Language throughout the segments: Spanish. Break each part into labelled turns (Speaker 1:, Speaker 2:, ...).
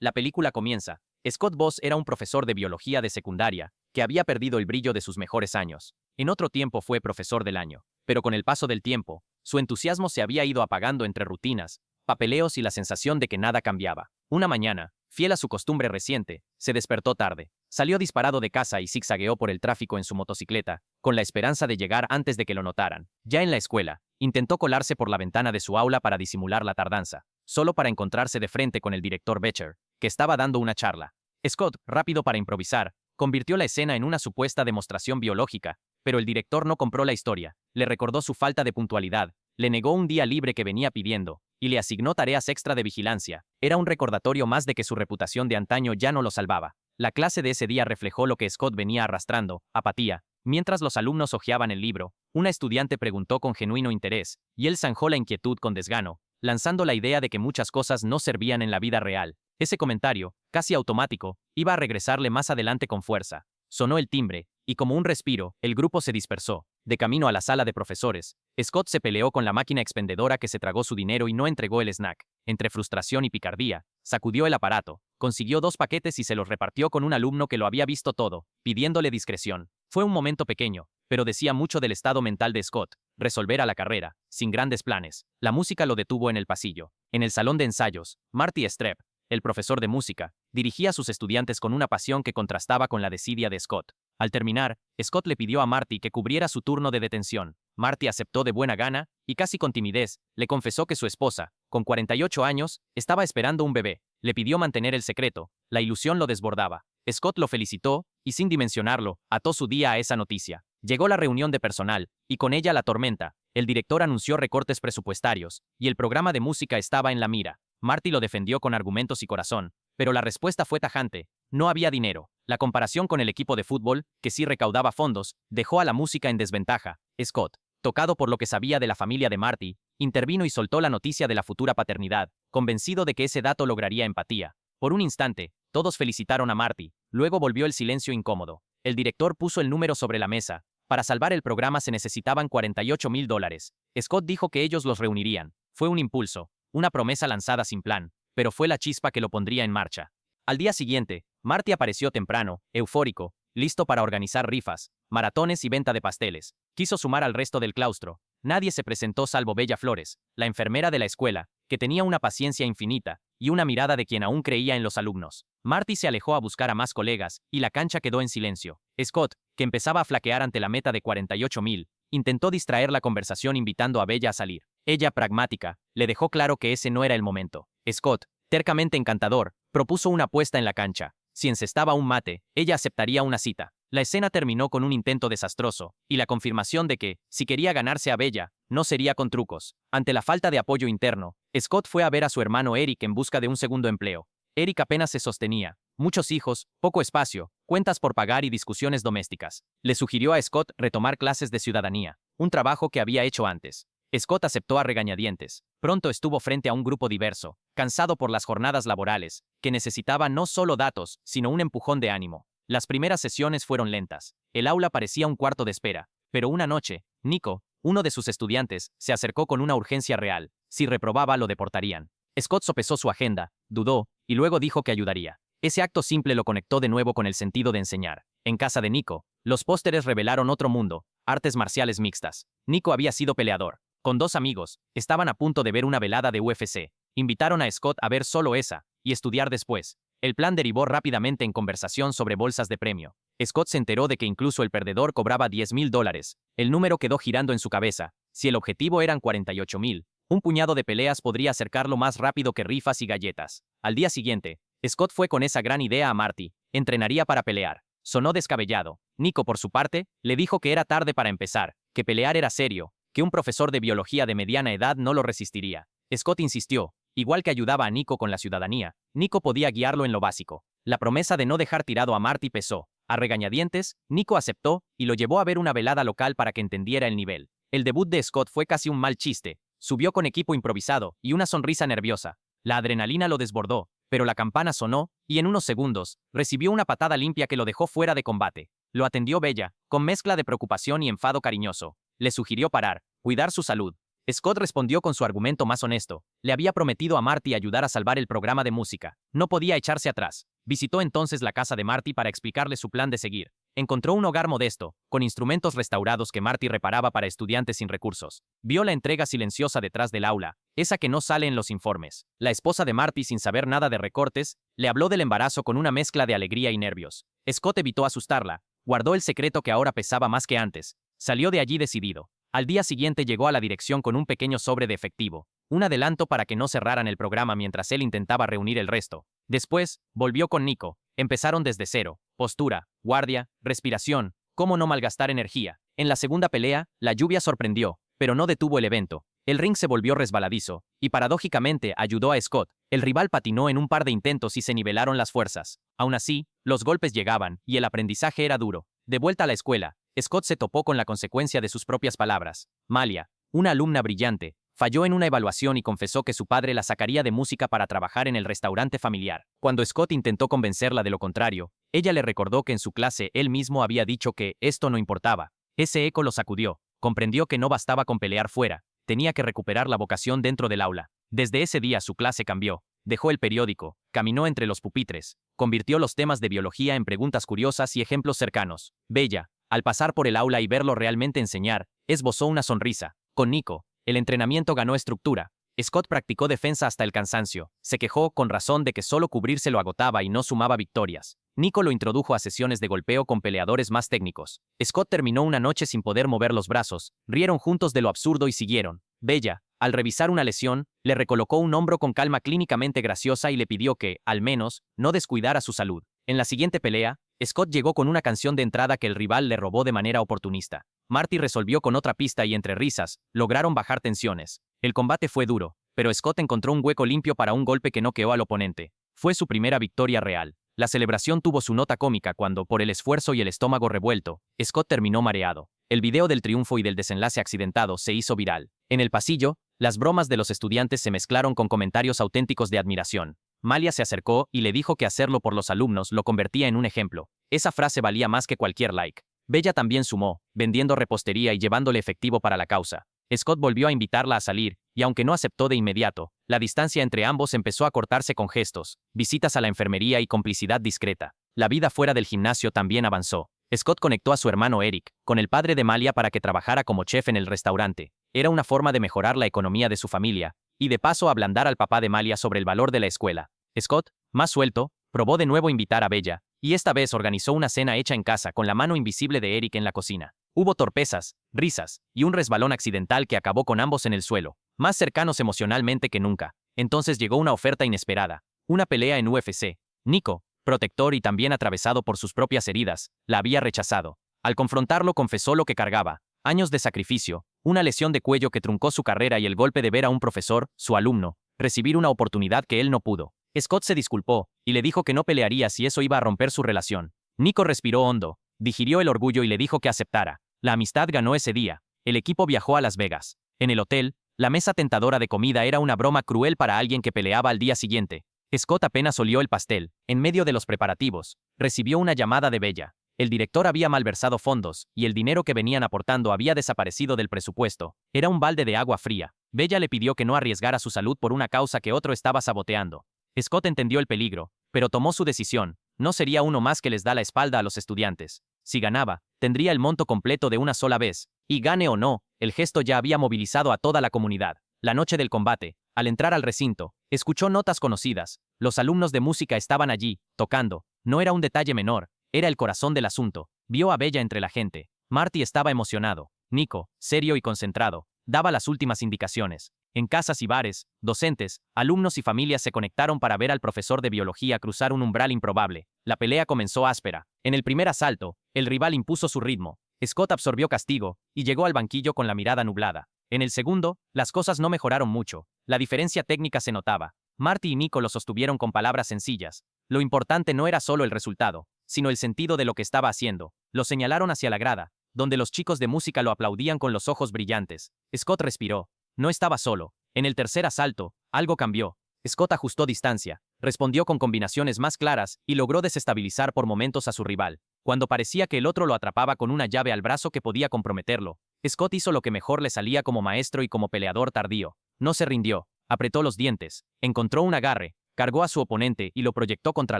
Speaker 1: La película comienza. Scott Voss era un profesor de biología de secundaria, que había perdido el brillo de sus mejores años. En otro tiempo fue profesor del año, pero con el paso del tiempo, su entusiasmo se había ido apagando entre rutinas, papeleos y la sensación de que nada cambiaba. Una mañana, fiel a su costumbre reciente, se despertó tarde. Salió disparado de casa y zigzagueó por el tráfico en su motocicleta, con la esperanza de llegar antes de que lo notaran. Ya en la escuela, intentó colarse por la ventana de su aula para disimular la tardanza, solo para encontrarse de frente con el director Becher, que estaba dando una charla. Scott, rápido para improvisar, convirtió la escena en una supuesta demostración biológica, pero el director no compró la historia, le recordó su falta de puntualidad, le negó un día libre que venía pidiendo, y le asignó tareas extra de vigilancia. Era un recordatorio más de que su reputación de antaño ya no lo salvaba. La clase de ese día reflejó lo que Scott venía arrastrando, apatía. Mientras los alumnos hojeaban el libro, una estudiante preguntó con genuino interés, y él zanjó la inquietud con desgano, lanzando la idea de que muchas cosas no servían en la vida real. Ese comentario, casi automático, iba a regresarle más adelante con fuerza. Sonó el timbre, y como un respiro, el grupo se dispersó. De camino a la sala de profesores, Scott se peleó con la máquina expendedora que se tragó su dinero y no entregó el snack. Entre frustración y picardía, sacudió el aparato, consiguió 2 paquetes y se los repartió con un alumno que lo había visto todo, pidiéndole discreción. Fue un momento pequeño, pero decía mucho del estado mental de Scott, resolver a la carrera, sin grandes planes. La música lo detuvo en el pasillo. En el salón de ensayos, Marty Strepp, el profesor de música, dirigía a sus estudiantes con una pasión que contrastaba con la desidia de Scott. Al terminar, Scott le pidió a Marty que cubriera su turno de detención. Marty aceptó de buena gana, y casi con timidez, le confesó que su esposa, con 48 años, estaba esperando un bebé. Le pidió mantener el secreto, la ilusión lo desbordaba. Scott lo felicitó, y sin dimensionarlo, ató su día a esa noticia. Llegó la reunión de personal, y con ella la tormenta. El director anunció recortes presupuestarios, y el programa de música estaba en la mira. Marty lo defendió con argumentos y corazón, pero la respuesta fue tajante. No había dinero. La comparación con el equipo de fútbol, que sí recaudaba fondos, dejó a la música en desventaja. Scott, tocado por lo que sabía de la familia de Marty, intervino y soltó la noticia de la futura paternidad, convencido de que ese dato lograría empatía. Por un instante, todos felicitaron a Marty, luego volvió el silencio incómodo. El director puso el número sobre la mesa. Para salvar el programa se necesitaban $48,000. Scott dijo que ellos los reunirían. Fue un impulso, una promesa lanzada sin plan, pero fue la chispa que lo pondría en marcha. Al día siguiente, Marty apareció temprano, eufórico, listo para organizar rifas, maratones y venta de pasteles. Quiso sumar al resto del claustro. Nadie se presentó salvo Bella Flores, la enfermera de la escuela, que tenía una paciencia infinita y una mirada de quien aún creía en los alumnos. Marty se alejó a buscar a más colegas, y la cancha quedó en silencio. Scott, que empezaba a flaquear ante la meta de 48,000, intentó distraer la conversación invitando a Bella a salir. Ella, pragmática, le dejó claro que ese no era el momento. Scott, tercamente encantador, propuso una apuesta en la cancha. Si encestaba un mate, ella aceptaría una cita. La escena terminó con un intento desastroso, y la confirmación de que, si quería ganarse a Bella, no sería con trucos. Ante la falta de apoyo interno, Scott fue a ver a su hermano Eric en busca de un segundo empleo. Eric apenas se sostenía. Muchos hijos, poco espacio, cuentas por pagar y discusiones domésticas. Le sugirió a Scott retomar clases de ciudadanía, un trabajo que había hecho antes. Scott aceptó a regañadientes. Pronto estuvo frente a un grupo diverso, cansado por las jornadas laborales, que necesitaba no solo datos, sino un empujón de ánimo. Las primeras sesiones fueron lentas. El aula parecía un cuarto de espera. Pero una noche, Nico, uno de sus estudiantes, se acercó con una urgencia real. Si reprobaba, lo deportarían. Scott sopesó su agenda, dudó, y luego dijo que ayudaría. Ese acto simple lo conectó de nuevo con el sentido de enseñar. En casa de Nico, los pósteres revelaron otro mundo, artes marciales mixtas. Nico había sido peleador. Con 2 amigos, estaban a punto de ver una velada de UFC. Invitaron a Scott a ver solo esa, y estudiar después. El plan derivó rápidamente en conversación sobre bolsas de premio. Scott se enteró de que incluso el perdedor cobraba $10,000. El número quedó girando en su cabeza. Si el objetivo eran 48,000, un puñado de peleas podría acercarlo más rápido que rifas y galletas. Al día siguiente, Scott fue con esa gran idea a Marty. Entrenaría para pelear. Sonó descabellado. Nico, por su parte, le dijo que era tarde para empezar, que pelear era serio, que un profesor de biología de mediana edad no lo resistiría. Scott insistió. Igual que ayudaba a Nico con la ciudadanía, Nico podía guiarlo en lo básico. La promesa de no dejar tirado a Marty pesó. A regañadientes, Nico aceptó y lo llevó a ver una velada local para que entendiera el nivel. El debut de Scott fue casi un mal chiste. Subió con equipo improvisado y una sonrisa nerviosa. La adrenalina lo desbordó, pero la campana sonó, y en unos segundos, recibió una patada limpia que lo dejó fuera de combate. Lo atendió Bella, con mezcla de preocupación y enfado cariñoso. Le sugirió parar, cuidar su salud. Scott respondió con su argumento más honesto. Le había prometido a Marty ayudar a salvar el programa de música. No podía echarse atrás. Visitó entonces la casa de Marty para explicarle su plan de seguir. Encontró un hogar modesto, con instrumentos restaurados que Marty reparaba para estudiantes sin recursos. Vio la entrega silenciosa detrás del aula, esa que no sale en los informes. La esposa de Marty, sin saber nada de recortes, le habló del embarazo con una mezcla de alegría y nervios. Scott evitó asustarla, guardó el secreto que ahora pesaba más que antes. Salió de allí decidido. Al día siguiente llegó a la dirección con un pequeño sobre de efectivo, un adelanto para que no cerraran el programa mientras él intentaba reunir el resto. Después, volvió con Nico. Empezaron desde cero: postura, guardia, respiración, cómo no malgastar energía. En la segunda pelea, la lluvia sorprendió, pero no detuvo el evento. El ring se volvió resbaladizo, y paradójicamente ayudó a Scott. El rival patinó en un par de intentos y se nivelaron las fuerzas. Aún así, los golpes llegaban, y el aprendizaje era duro. De vuelta a la escuela, Scott se topó con la consecuencia de sus propias palabras. Malia, una alumna brillante, falló en una evaluación y confesó que su padre la sacaría de música para trabajar en el restaurante familiar. Cuando Scott intentó convencerla de lo contrario, ella le recordó que en su clase él mismo había dicho que esto no importaba. Ese eco lo sacudió. Comprendió que no bastaba con pelear fuera, tenía que recuperar la vocación dentro del aula. Desde ese día su clase cambió. Dejó el periódico, caminó entre los pupitres, convirtió los temas de biología en preguntas curiosas y ejemplos cercanos. Bella, al pasar por el aula y verlo realmente enseñar, esbozó una sonrisa. Con Nico, el entrenamiento ganó estructura. Scott practicó defensa hasta el cansancio. Se quejó, con razón, de que solo cubrirse lo agotaba y no sumaba victorias. Nico lo introdujo a sesiones de golpeo con peleadores más técnicos. Scott terminó una noche sin poder mover los brazos, rieron juntos de lo absurdo y siguieron. Bella, al revisar una lesión, le recolocó un hombro con calma clínicamente graciosa y le pidió que, al menos, no descuidara su salud. En la siguiente pelea, Scott llegó con una canción de entrada que el rival le robó de manera oportunista. Marty resolvió con otra pista y entre risas, lograron bajar tensiones. El combate fue duro, pero Scott encontró un hueco limpio para un golpe que noqueó al oponente. Fue su primera victoria real. La celebración tuvo su nota cómica cuando, por el esfuerzo y el estómago revuelto, Scott terminó mareado. El video del triunfo y del desenlace accidentado se hizo viral. En el pasillo, las bromas de los estudiantes se mezclaron con comentarios auténticos de admiración. Malia se acercó y le dijo que hacerlo por los alumnos lo convertía en un ejemplo. Esa frase valía más que cualquier like. Bella también sumó, vendiendo repostería y llevándole efectivo para la causa. Scott volvió a invitarla a salir, y aunque no aceptó de inmediato, la distancia entre ambos empezó a cortarse con gestos, visitas a la enfermería y complicidad discreta. La vida fuera del gimnasio también avanzó. Scott conectó a su hermano Eric, con el padre de Malia, para que trabajara como chef en el restaurante. Era una forma de mejorar la economía de su familia, y de paso ablandar al papá de Malia sobre el valor de la escuela. Scott, más suelto, probó de nuevo invitar a Bella, y esta vez organizó una cena hecha en casa con la mano invisible de Eric en la cocina. Hubo torpezas, risas, y un resbalón accidental que acabó con ambos en el suelo, más cercanos emocionalmente que nunca. Entonces llegó una oferta inesperada, una pelea en UFC. Nico, protector y también atravesado por sus propias heridas, la había rechazado. Al confrontarlo confesó lo que cargaba: años de sacrificio, una lesión de cuello que truncó su carrera y el golpe de ver a un profesor, su alumno, recibir una oportunidad que él no pudo. Scott se disculpó, y le dijo que no pelearía si eso iba a romper su relación. Nico respiró hondo, digirió el orgullo y le dijo que aceptara. La amistad ganó ese día. El equipo viajó a Las Vegas. En el hotel, la mesa tentadora de comida era una broma cruel para alguien que peleaba al día siguiente. Scott apenas olió el pastel. En medio de los preparativos, recibió una llamada de Bella. El director había malversado fondos, y el dinero que venían aportando había desaparecido del presupuesto. Era un balde de agua fría. Bella le pidió que no arriesgara su salud por una causa que otro estaba saboteando. Scott entendió el peligro, pero tomó su decisión. No sería uno más que les da la espalda a los estudiantes. Si ganaba, tendría el monto completo de una sola vez. Y gane o no, el gesto ya había movilizado a toda la comunidad. La noche del combate, al entrar al recinto, escuchó notas conocidas. Los alumnos de música estaban allí, tocando. No era un detalle menor, era el corazón del asunto. Vio a Bella entre la gente. Marty estaba emocionado. Nico, serio y concentrado, daba las últimas indicaciones. En casas y bares, docentes, alumnos y familias se conectaron para ver al profesor de biología cruzar un umbral improbable. La pelea comenzó áspera. En el primer asalto, el rival impuso su ritmo. Scott absorbió castigo y llegó al banquillo con la mirada nublada. En el segundo, las cosas no mejoraron mucho. La diferencia técnica se notaba. Marty y Nico lo sostuvieron con palabras sencillas. Lo importante no era solo el resultado, sino el sentido de lo que estaba haciendo. Lo señalaron hacia la grada, donde los chicos de música lo aplaudían con los ojos brillantes. Scott respiró. No estaba solo. En el tercer asalto, algo cambió. Scott ajustó distancia, respondió con combinaciones más claras y logró desestabilizar por momentos a su rival. Cuando parecía que el otro lo atrapaba con una llave al brazo que podía comprometerlo, Scott hizo lo que mejor le salía como maestro y como peleador tardío. No se rindió, apretó los dientes, encontró un agarre, cargó a su oponente y lo proyectó contra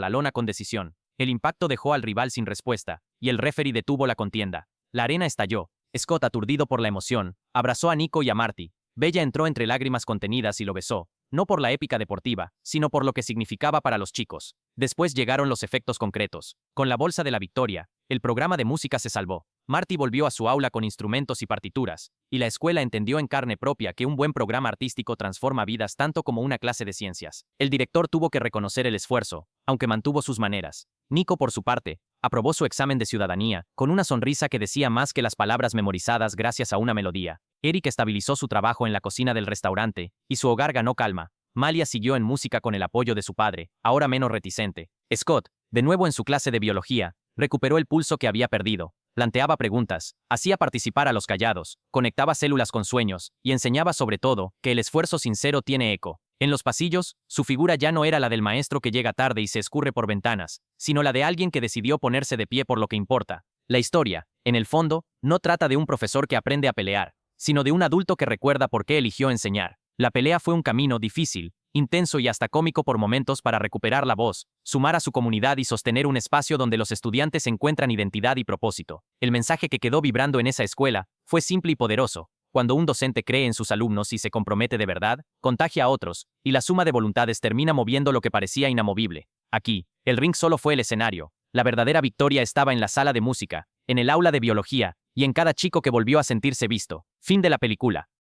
Speaker 1: la lona con decisión. El impacto dejó al rival sin respuesta, y el referee detuvo la contienda. La arena estalló. Scott, aturdido por la emoción, abrazó a Nico y a Marty. Bella entró entre lágrimas contenidas y lo besó, no por la épica deportiva, sino por lo que significaba para los chicos. Después llegaron los efectos concretos. Con la bolsa de la victoria, el programa de música se salvó. Marty volvió a su aula con instrumentos y partituras, y la escuela entendió en carne propia que un buen programa artístico transforma vidas tanto como una clase de ciencias. El director tuvo que reconocer el esfuerzo, aunque mantuvo sus maneras. Nico, por su parte, aprobó su examen de ciudadanía, con una sonrisa que decía más que las palabras memorizadas gracias a una melodía. Eric estabilizó su trabajo en la cocina del restaurante, y su hogar ganó calma. Malia siguió en música con el apoyo de su padre, ahora menos reticente. Scott, de nuevo en su clase de biología, recuperó el pulso que había perdido. Planteaba preguntas, hacía participar a los callados, conectaba células con sueños, y enseñaba sobre todo que el esfuerzo sincero tiene eco. En los pasillos, su figura ya no era la del maestro que llega tarde y se escurre por ventanas, sino la de alguien que decidió ponerse de pie por lo que importa. La historia, en el fondo, no trata de un profesor que aprende a pelear, sino de un adulto que recuerda por qué eligió enseñar. La pelea fue un camino difícil, intenso y hasta cómico por momentos para recuperar la voz, sumar a su comunidad y sostener un espacio donde los estudiantes encuentran identidad y propósito. El mensaje que quedó vibrando en esa escuela fue simple y poderoso. Cuando un docente cree en sus alumnos y se compromete de verdad, contagia a otros, y la suma de voluntades termina moviendo lo que parecía inamovible. Aquí, el ring solo fue el escenario. La verdadera victoria estaba en la sala de música, en el aula de biología, y en cada chico que volvió a sentirse visto. Fin de la película.